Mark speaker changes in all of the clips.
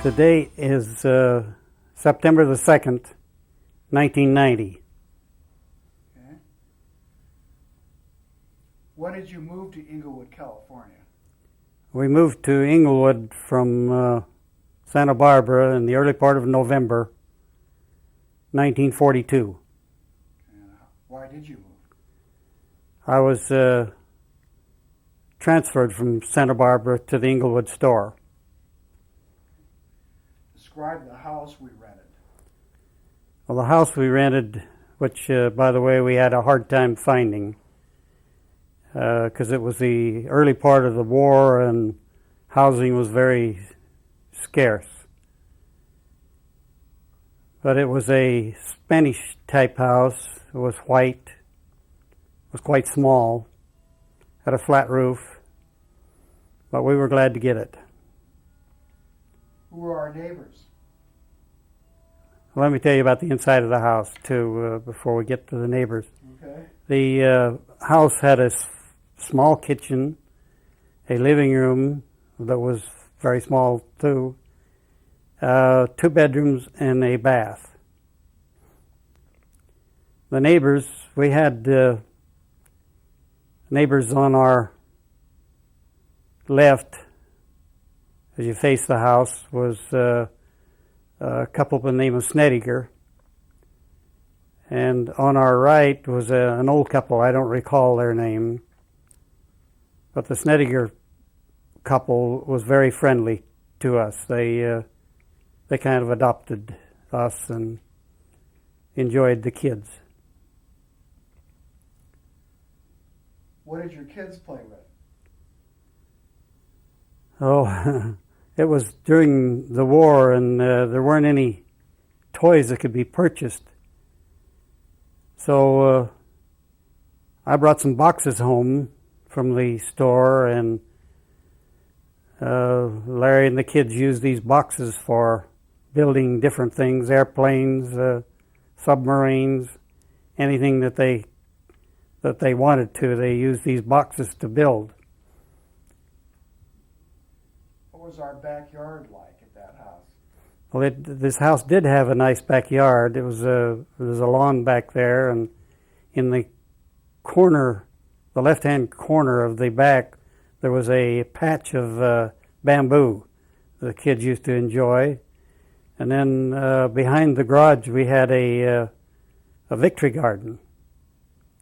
Speaker 1: Today is September the 2nd, 1990.
Speaker 2: Okay. When did you move to Inglewood, California?
Speaker 1: We moved to Inglewood from Santa Barbara in the early part of November 1942.
Speaker 2: And why did you move?
Speaker 1: I was transferred from Santa Barbara to the Inglewood store.
Speaker 2: Describe the house we rented.
Speaker 1: Well, the house we rented, which, by the way, we had a hard time finding because it was the early part of the war and housing was very scarce. But it was a Spanish-type house. It was white. It was quite small. Had a flat roof. But we were glad to get it.
Speaker 2: Who were our neighbors?
Speaker 1: Let me tell you about the inside of the house, too, before we get to the neighbors.
Speaker 2: Okay.
Speaker 1: The house had a small kitchen, a living room that was very small, too, 2 bedrooms, and a bath. The neighbors, we had neighbors on our left, as you face the house, was a couple by the name of Snediger. And on our right was an old couple. I don't recall their name. But the Snediger couple was very friendly to us. They kind of adopted us and enjoyed the kids.
Speaker 2: What did your kids play with?
Speaker 1: Oh, it was during the war, and there weren't any toys that could be purchased. So I brought some boxes home from the store, and Larry and the kids used these boxes for building different things, airplanes, submarines, anything that they wanted to. They used these boxes to build.
Speaker 2: What was our backyard like at that house?
Speaker 1: Well, this house did have a nice backyard. There was a lawn back there, and in the corner, the left-hand corner of the back, there was a patch of bamboo the kids used to enjoy. And then behind the garage, we had a victory garden.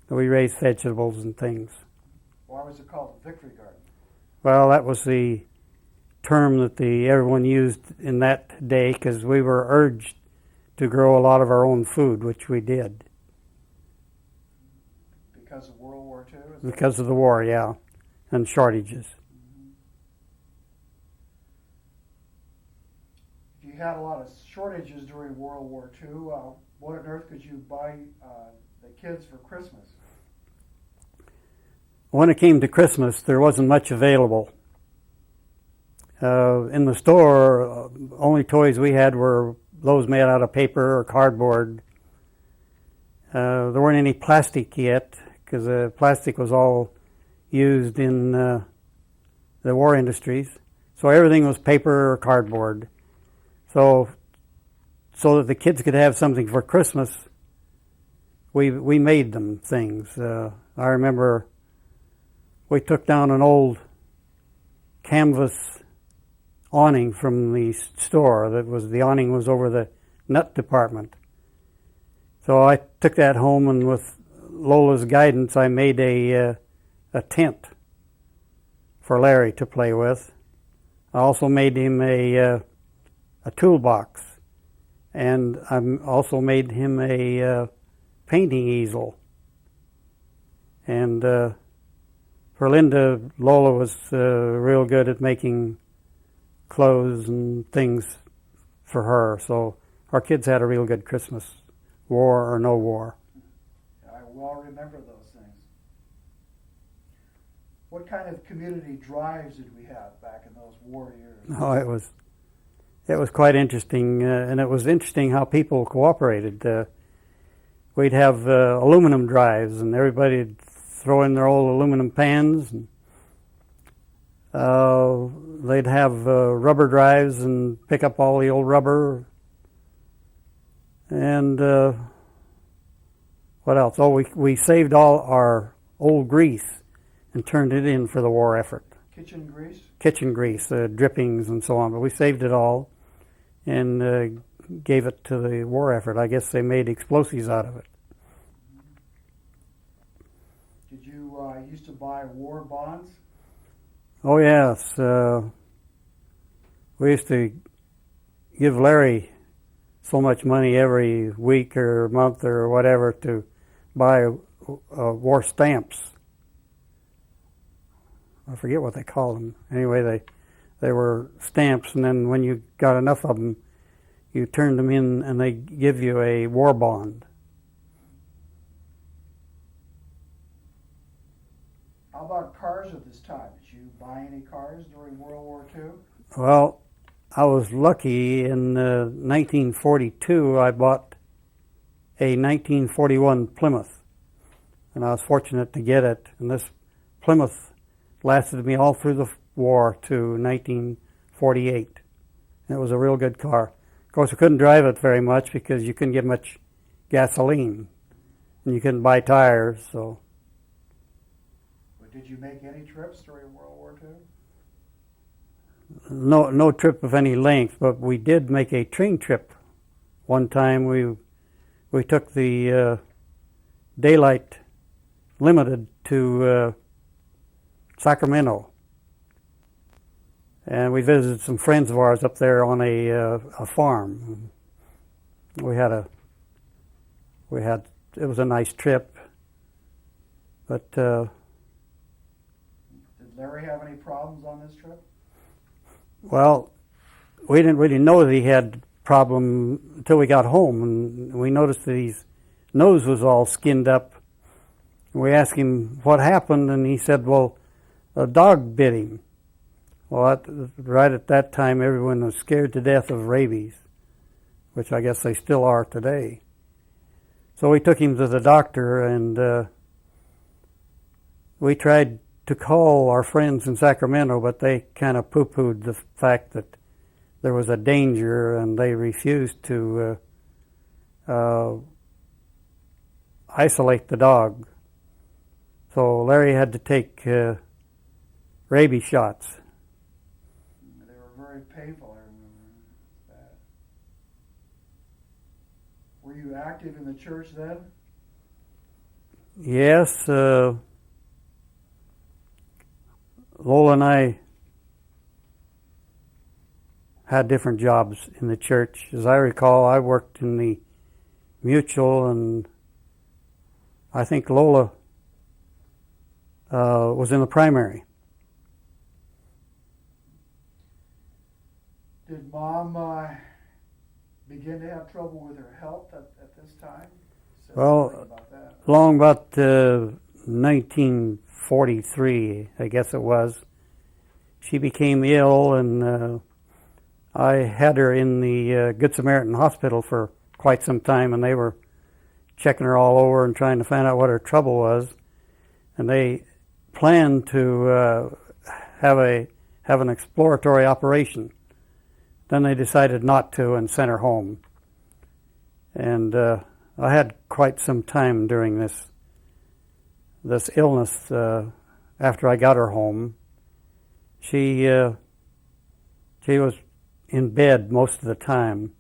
Speaker 1: We raised vegetables and things.
Speaker 2: Why was it called a victory garden?
Speaker 1: Well, that was the term that everyone used in that day because we were urged to grow a lot of our own food, which we did.
Speaker 2: Because of World War II?
Speaker 1: Because of the war, yeah, and shortages.
Speaker 2: Mm-hmm. If you had a lot of shortages during World War II, what on earth could you buy the kids for Christmas?
Speaker 1: When it came to Christmas, there wasn't much available. In the store, only toys we had were those made out of paper or cardboard. There weren't any plastic yet, because plastic was all used in the war industries. So everything was paper or cardboard. So that the kids could have something for Christmas, we made them things. I remember we took down an old canvas awning from the store. The awning was over the nut department. So I took that home, and with Lola's guidance, I made a tent for Larry to play with. I also made him a toolbox, and I also made him a painting easel. And for Linda, Lola was real good at making clothes and things for her. So our kids had a real good Christmas, war or no war.
Speaker 2: I well remember those things. What kind of community drives did we have back in those war years?
Speaker 1: Oh, it was quite interesting, and it was interesting how people cooperated. We'd have aluminum drives, and everybody'd throw in their old aluminum pans. And, they'd have rubber drives and pick up all the old rubber. And what else? Oh, we saved all our old grease and turned it in for the war effort.
Speaker 2: Kitchen grease?
Speaker 1: Kitchen grease, drippings and so on. But we saved it all and gave it to the war effort. I guess they made explosives out of it.
Speaker 2: Did you used to buy war bonds?
Speaker 1: Oh, yes. We used to give Larry so much money every week or month or whatever to buy war stamps. I forget what they called them. Anyway, they were stamps, and then when you got enough of them, you turned them in and they give you a war bond.
Speaker 2: How about cars at this time? Did you buy any cars during World War II?
Speaker 1: Well, I was lucky. In 1942, I bought a 1941 Plymouth, and I was fortunate to get it. And this Plymouth lasted me all through the war to 1948. And it was a real good car. Of course, I couldn't drive it very much because you couldn't get much gasoline, and you couldn't buy tires, so...
Speaker 2: Did you make any trips during World War II?
Speaker 1: No trip of any length, but we did make a train trip. One time we took the Daylight Limited to Sacramento, and we visited some friends of ours up there on a farm. It was a nice trip, but.
Speaker 2: Did Larry have any problems on this trip?
Speaker 1: Well, we didn't really know that he had a problem until we got home, and we noticed that his nose was all skinned up. We asked him what happened, and he said, well, a dog bit him. Well, right at that time, everyone was scared to death of rabies, which I guess they still are today. So we took him to the doctor, and we tried to call our friends in Sacramento, but they kind of poo-pooed the fact that there was a danger, and they refused to isolate the dog. So Larry had to take rabies shots.
Speaker 2: They were very painful, I remember that. Were you active in the church then?
Speaker 1: Yes. Lowell and I had different jobs in the church. As I recall, I worked in the Mutual, and I think Lola was in the primary.
Speaker 2: Did Mom begin to have trouble with her health at this time?
Speaker 1: Well,
Speaker 2: about that.
Speaker 1: Long about 1943, I guess it was, she became ill, and I had her in the Good Samaritan Hospital for quite some time, and they were checking her all over and trying to find out what her trouble was. And they planned to have an exploratory operation. Then they decided not to and sent her home. And I had quite some time during this illness after I got her home. She was in bed most of the time,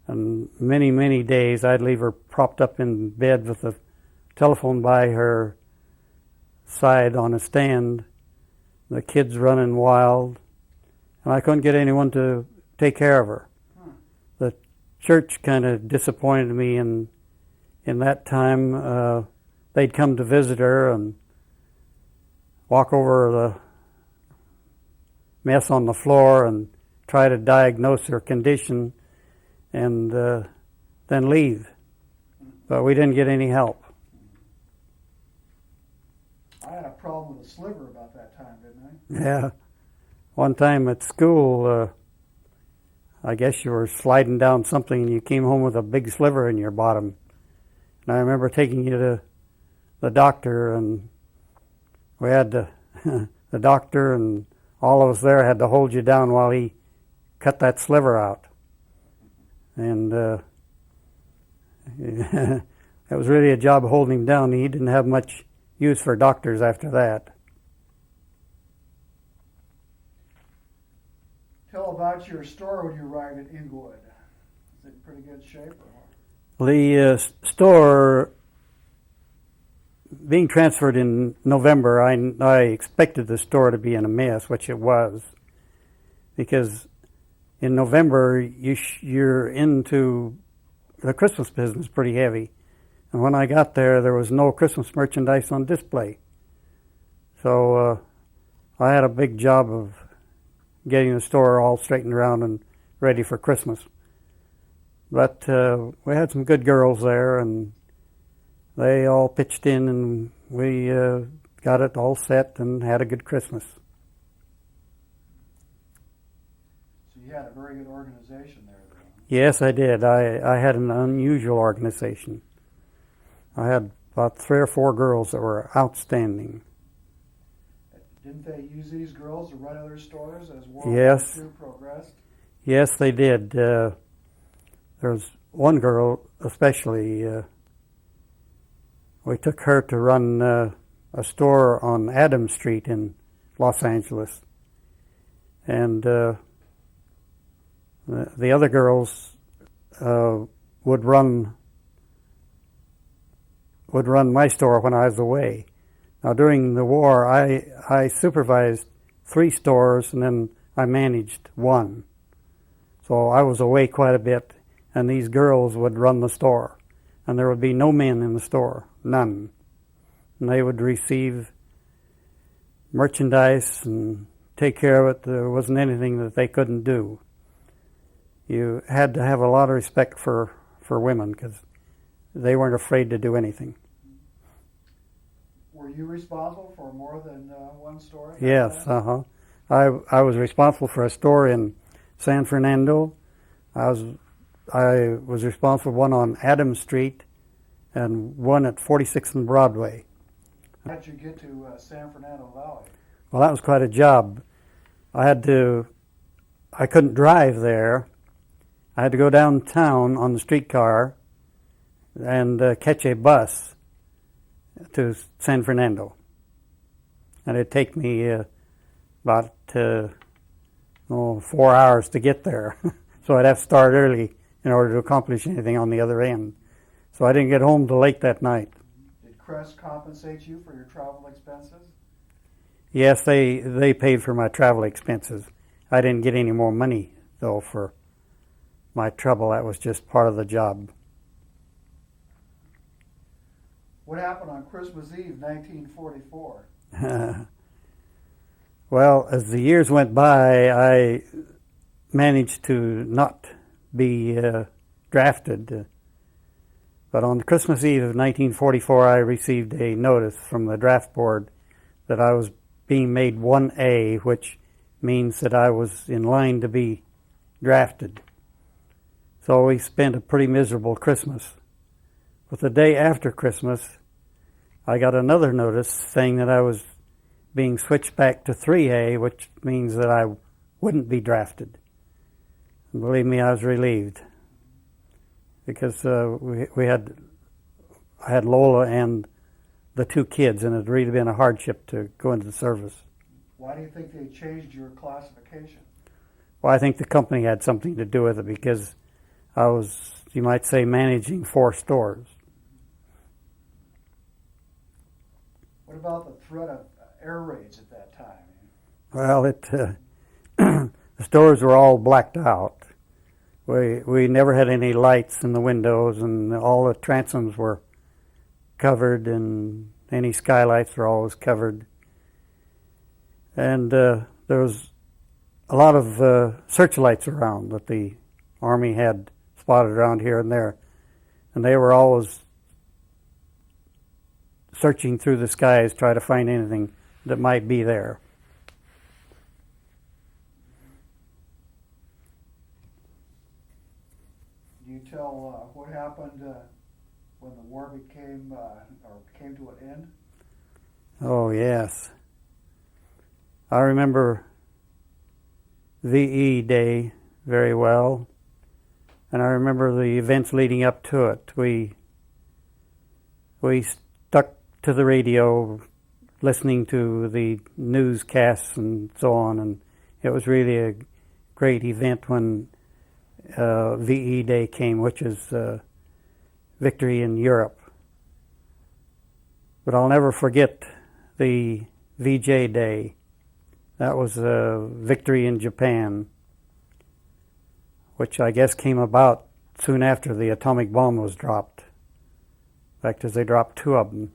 Speaker 1: and many days I'd leave her propped up in bed with the telephone by her side on a stand, the kids running wild, and I couldn't get anyone to take care of her. The church kind of disappointed me in that time. They'd come to visit her and walk over the mess on the floor and try to diagnose her condition and then leave. But we didn't get any help.
Speaker 2: I had a problem with a sliver about that time, didn't I?
Speaker 1: Yeah. One time at school, I guess you were sliding down something and you came home with a big sliver in your bottom. And I remember taking you to the doctor, and we had the doctor and all of us there had to hold you down while he cut that sliver out. And it was really a job holding him down. He didn't have much use for doctors after that.
Speaker 2: Tell about your store when you arrived at Inglewood. Is it in pretty good shape? Or what?
Speaker 1: The store, being transferred in November, I expected the store to be in a mess, which it was, because in November you're into the Christmas business pretty heavy. And when I got there was no Christmas merchandise on display. So I had a big job of getting the store all straightened around and ready for Christmas. But we had some good girls there, and they all pitched in, and we got it all set and had a good Christmas.
Speaker 2: So you had a very good organization there, then.
Speaker 1: Yes, I did. I had an unusual organization. I had about 3 or 4 girls that were outstanding.
Speaker 2: Didn't they use these girls to run other stores as World
Speaker 1: Yes.
Speaker 2: War II progressed?
Speaker 1: Yes, they did. There was one girl especially. We took her to run a store on Adams Street in Los Angeles. And the other girls would run my store when I was away. Now, during the war, I supervised 3 stores, and then I managed 1. So I was away quite a bit, and these girls would run the store. And there would be no men in the store, none. And they would receive merchandise and take care of it. There wasn't anything that they couldn't do. You had to have a lot of respect for women, because they weren't afraid to do anything.
Speaker 2: Were you responsible for more than one store?
Speaker 1: Yes, I was responsible for a store in San Fernando. I was responsible for one on Adams Street and one at 46th and Broadway.
Speaker 2: How did you get to San Fernando Valley?
Speaker 1: Well, that was quite a job. I couldn't drive there. I had to go downtown on the streetcar and catch a bus to San Fernando. And it'd take me about 4 hours to get there. So I'd have to start early in order to accomplish anything on the other end. So I didn't get home till late that night.
Speaker 2: Did Kress compensate you for your travel expenses?
Speaker 1: Yes, they paid for my travel expenses. I didn't get any more money, though, for my trouble. That was just part of the job.
Speaker 2: What happened on Christmas Eve, 1944?
Speaker 1: Well, as the years went by, I managed to not be drafted. But on Christmas Eve of 1944, I received a notice from the draft board that I was being made 1A, which means that I was in line to be drafted. So we spent a pretty miserable Christmas. But the day after Christmas, I got another notice saying that I was being switched back to 3A, which means that I wouldn't be drafted. And believe me, I was relieved, because I had Lola and the 2 kids, and it had really been a hardship to go into the service.
Speaker 2: Why do you think they changed your classification?
Speaker 1: Well, I think the company had something to do with it, because I was, you might say, managing 4 stores.
Speaker 2: What about the threat of air raids at that time?
Speaker 1: Well, the stores were all blacked out. We never had any lights in the windows, and all the transoms were covered, and any skylights were always covered. And there was a lot of searchlights around that the Army had spotted around here and there, and they were always searching through the skies, trying to find anything that might be there.
Speaker 2: Can you tell what happened when the war came to an end?
Speaker 1: Oh, yes. I remember VE Day very well, and I remember the events leading up to it. We stuck to the radio, listening to the newscasts and so on, and it was really a great event when VE Day came, which is victory in Europe. But I'll never forget the VJ Day. That was victory in Japan, which I guess came about soon after the atomic bomb was dropped. In fact, as they dropped 2 of them.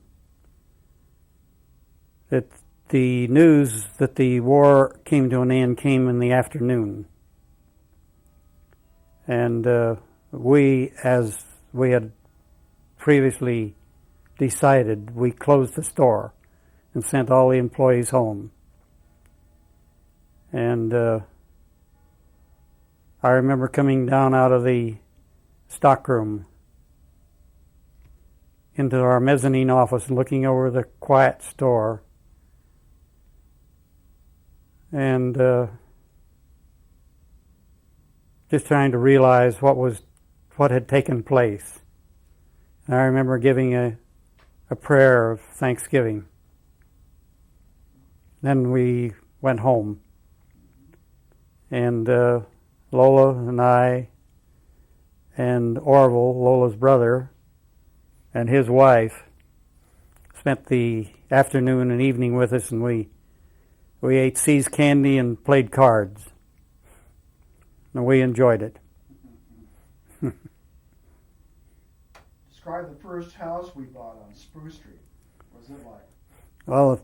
Speaker 1: The news that the war came to an end came in the afternoon. And we, as we had previously decided, we closed the store and sent all the employees home. And I remember coming down out of the stockroom into our mezzanine office and looking over the quiet store and just trying to realize what had taken place. And I remember giving a prayer of thanksgiving. Then we went home. And Lola and I and Orville, Lola's brother, and his wife spent the afternoon and evening with us, and we ate See's candy and played cards. And we enjoyed it.
Speaker 2: Describe the first house we bought on Spruce Street. What was it like?
Speaker 1: Well,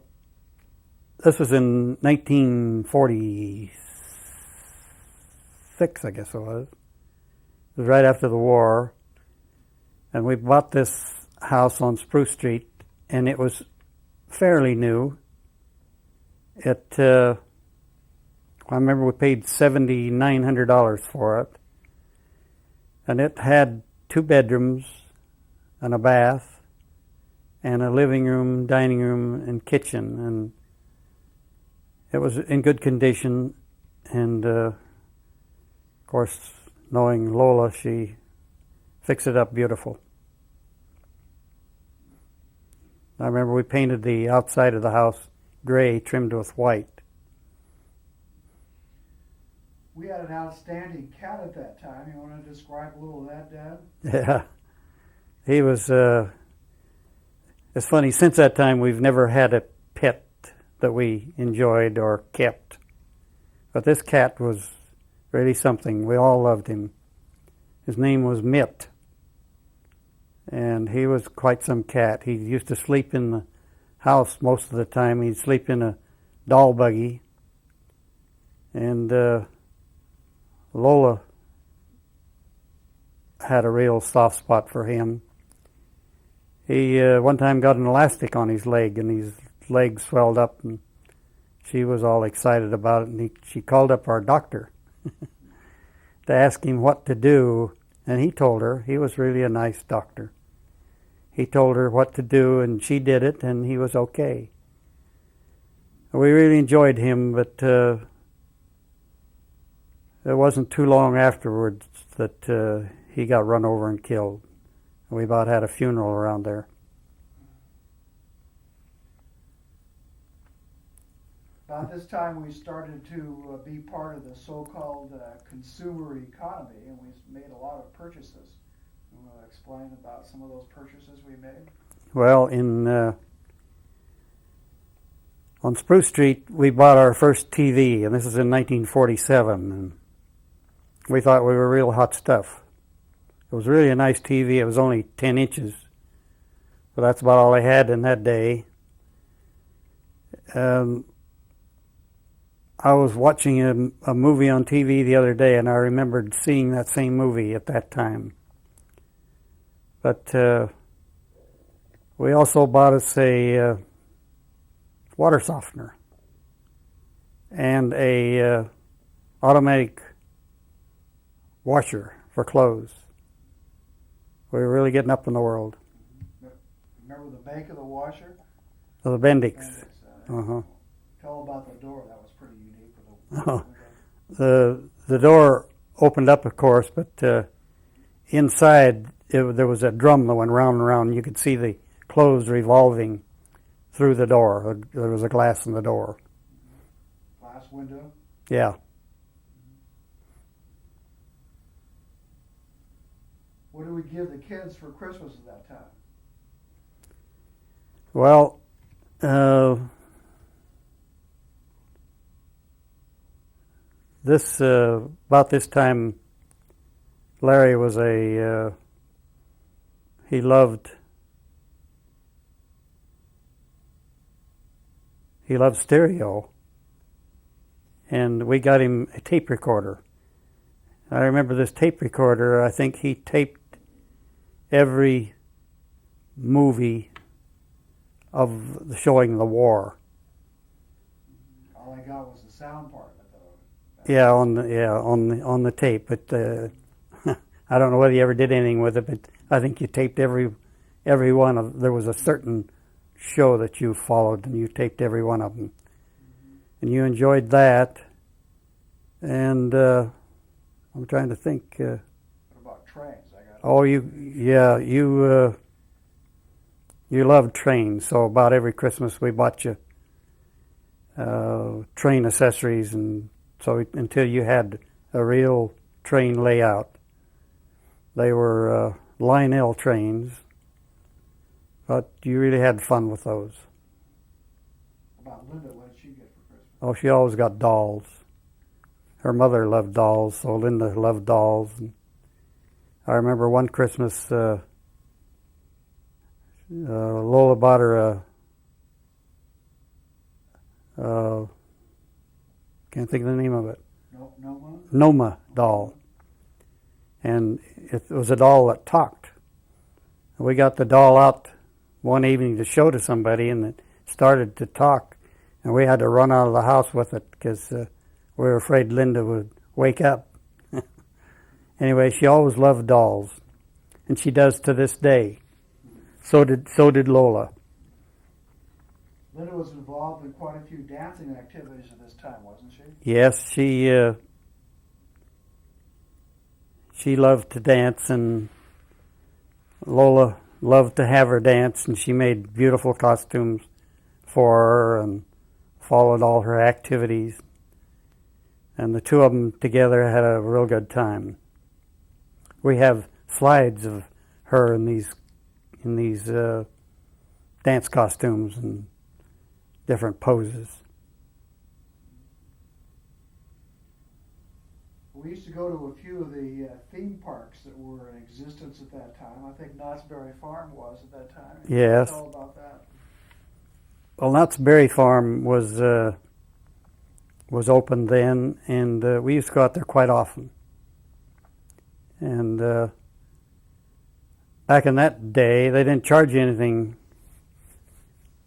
Speaker 1: this was in 1946, I guess it was. It was right after the war. And we bought this house on Spruce Street, and it was fairly new. I remember we paid $7,900 for it. And it had 2 bedrooms and a bath and a living room, dining room, and kitchen. And it was in good condition. And, of course, knowing Lola, she fixed it up beautiful. I remember we painted the outside of the house gray, trimmed with white.
Speaker 2: We had an outstanding cat at that time. You want to describe a little of that, Dad?
Speaker 1: Yeah. He was, it's funny, since that time we've never had a pet that we enjoyed or kept. But this cat was really something. We all loved him. His name was Mitt. And he was quite some cat. He used to sleep in the house most of the time. He'd sleep in a doll buggy. And Lola had a real soft spot for him. He one time got an elastic on his leg, and his leg swelled up, and she was all excited about it. And she called up our doctor to ask him what to do, and he told her. He was really a nice doctor. He told her what to do, and she did it, and he was okay. We really enjoyed him, but it wasn't too long afterwards that he got run over and killed. We about had a funeral around there.
Speaker 2: About this time, we started to be part of the so-called consumer economy, and we made a lot of purchases. You want to explain about some of those purchases we made?
Speaker 1: Well, on Spruce Street, we bought our first TV, and this is in 1947, and we thought we were real hot stuff. It was really a nice TV. It was only 10 inches, but that's about all I had in that day. I was watching a movie on TV the other day, and I remembered seeing that same movie at that time. But we also bought us a water softener and a automatic washer for clothes. We were really getting up in the world.
Speaker 2: Remember the bank of the washer?
Speaker 1: The Bendix.
Speaker 2: Tell about the door. That was pretty unique.
Speaker 1: the door opened up, of course, but inside there was a drum that went round and round. You could see the clothes revolving through the door. There was a glass in the door.
Speaker 2: Glass window?
Speaker 1: Yeah.
Speaker 2: What do we give the kids for Christmas at that time?
Speaker 1: Well, about this time, Larry was he loved stereo, and we got him a tape recorder. I remember this tape recorder. I think he taped every movie of showing the war.
Speaker 2: All I got was the sound part of it, though.
Speaker 1: Yeah, on the tape. But I don't know whether you ever did anything with it. But I think you taped every one of. There was a certain show that you followed, and you taped every one of them, and you enjoyed that. And I'm trying to think.
Speaker 2: What about trains?
Speaker 1: You loved trains, so about every Christmas we bought you train accessories, and so until you had a real train layout. They were Lionel trains, but you really had fun with those.
Speaker 2: About Linda, what did she get for Christmas?
Speaker 1: Oh, she always got dolls. Her mother loved dolls, so Linda loved dolls. And I remember one Christmas, Lola bought her can't think of the name of it.
Speaker 2: Noma?
Speaker 1: Noma doll. And it was a doll that talked. We got the doll out one evening to show to somebody, and it started to talk. And we had to run out of the house with it because we were afraid Linda would wake up. Anyway, she always loved dolls, and she does to this day. So did Lola.
Speaker 2: Linda was involved in quite a few dancing activities at this time, wasn't she?
Speaker 1: Yes, she loved to dance, and Lola loved to have her dance, and she made beautiful costumes for her and followed all her activities. And the two of them together had a real good time. We have slides of her in these dance costumes and different poses.
Speaker 2: We used to go to a few of the theme parks that were in existence at that time. I think Knott's Berry Farm was at that time.
Speaker 1: Yes.
Speaker 2: Tell about that.
Speaker 1: Well, Knott's Berry Farm was open then, and we used to go out there quite often. And back in that day, they didn't charge you anything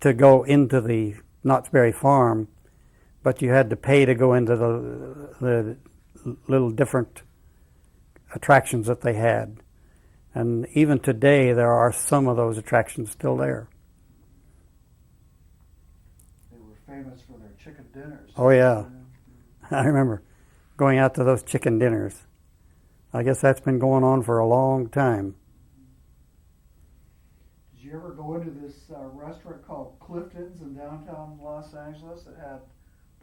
Speaker 1: to go into the Knott's Berry Farm, but you had to pay to go into the little different attractions that they had. And even today, there are some of those attractions still there.
Speaker 2: They were famous for their chicken dinners.
Speaker 1: Oh, yeah. I remember going out to those chicken dinners. I guess that's been going on for a long time.
Speaker 2: Did you ever go into this restaurant called Clifton's in downtown Los Angeles that had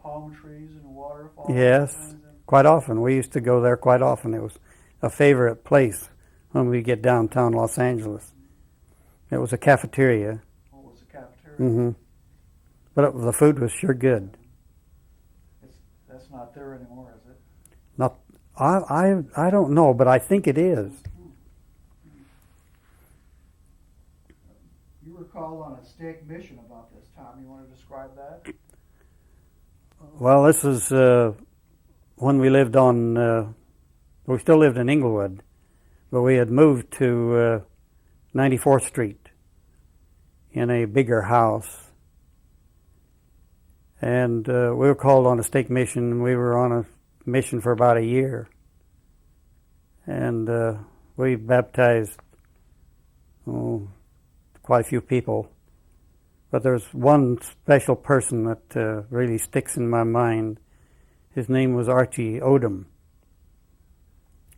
Speaker 2: palm trees and waterfalls?
Speaker 1: Yes, quite often. We used to go there quite often. It was a favorite place when we get downtown Los Angeles. It was a cafeteria.
Speaker 2: Oh, it was a cafeteria?
Speaker 1: Mm-hmm. But the food was sure good.
Speaker 2: That's not there anymore, is it?
Speaker 1: Not, I don't know, but I think it is.
Speaker 2: You were called on a stake mission about this time. You want to describe that?
Speaker 1: Well, this is when we lived on, we still lived in Inglewood, but we had moved to 94th Street in a bigger house. And we were called on a stake mission, and we were on a mission for about a year. And we baptized quite a few people. But there's one special person that really sticks in my mind, His name was Archie Odom.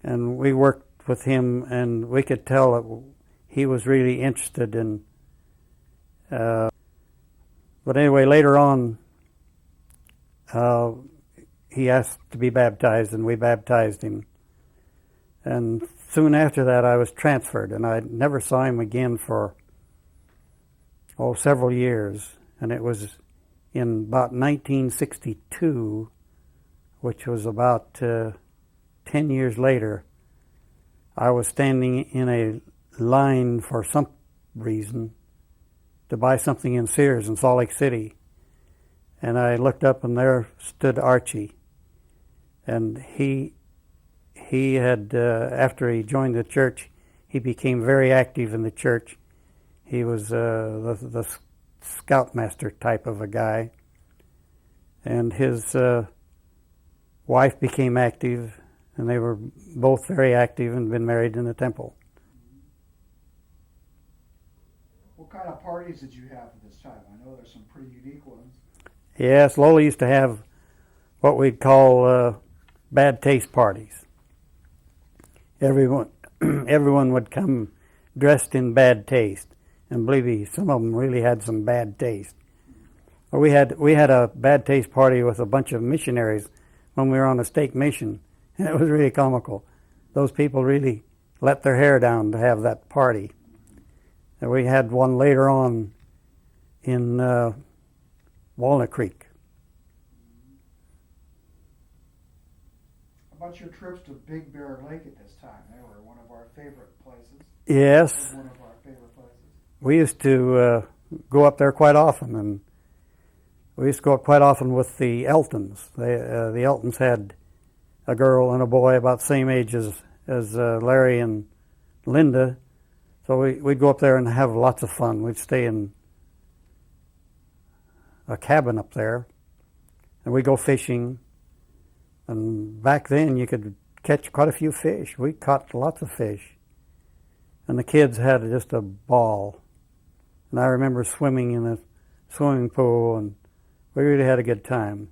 Speaker 1: And we worked with him, and we could tell that he was really interested in. But anyway, later on, he asked to be baptized, and we baptized him. And soon after that, I was transferred, and I never saw him again for several years. And it was in about 1962, which was about 10 years later, I was standing in a line for some reason to buy something in Sears in Salt Lake City. And I looked up, and there stood Archie. And he had, after he joined the church, he became very active in the church. He was the scoutmaster type of a guy. And his wife became active, and they were both very active and been married in the temple.
Speaker 2: What kind of parties did you have at this time? I know there's some pretty unique ones.
Speaker 1: Yes, Lowell used to have what we'd call bad taste parties. Everyone would come dressed in bad taste, and believe me, some of them really had some bad taste. Well, we had a bad taste party with a bunch of missionaries when we were on a stake mission, and it was really comical. Those people really let their hair down to have that party. And we had one later on in Walnut Creek.
Speaker 2: How about your trips to Big Bear Lake at this time? They were one of our favorite places.
Speaker 1: Yes.
Speaker 2: One of our favorite places.
Speaker 1: We used to go up there quite often, and we used to go up quite often with the Eltons. The Eltons had a girl and a boy about the same age as Larry and Linda. So we'd go up there and have lots of fun. We'd stay in a cabin up there, and we'd go fishing. And back then, you could catch quite a few fish. We caught lots of fish. And the kids had just a ball. And I remember swimming in the swimming pool, and we really had a good time.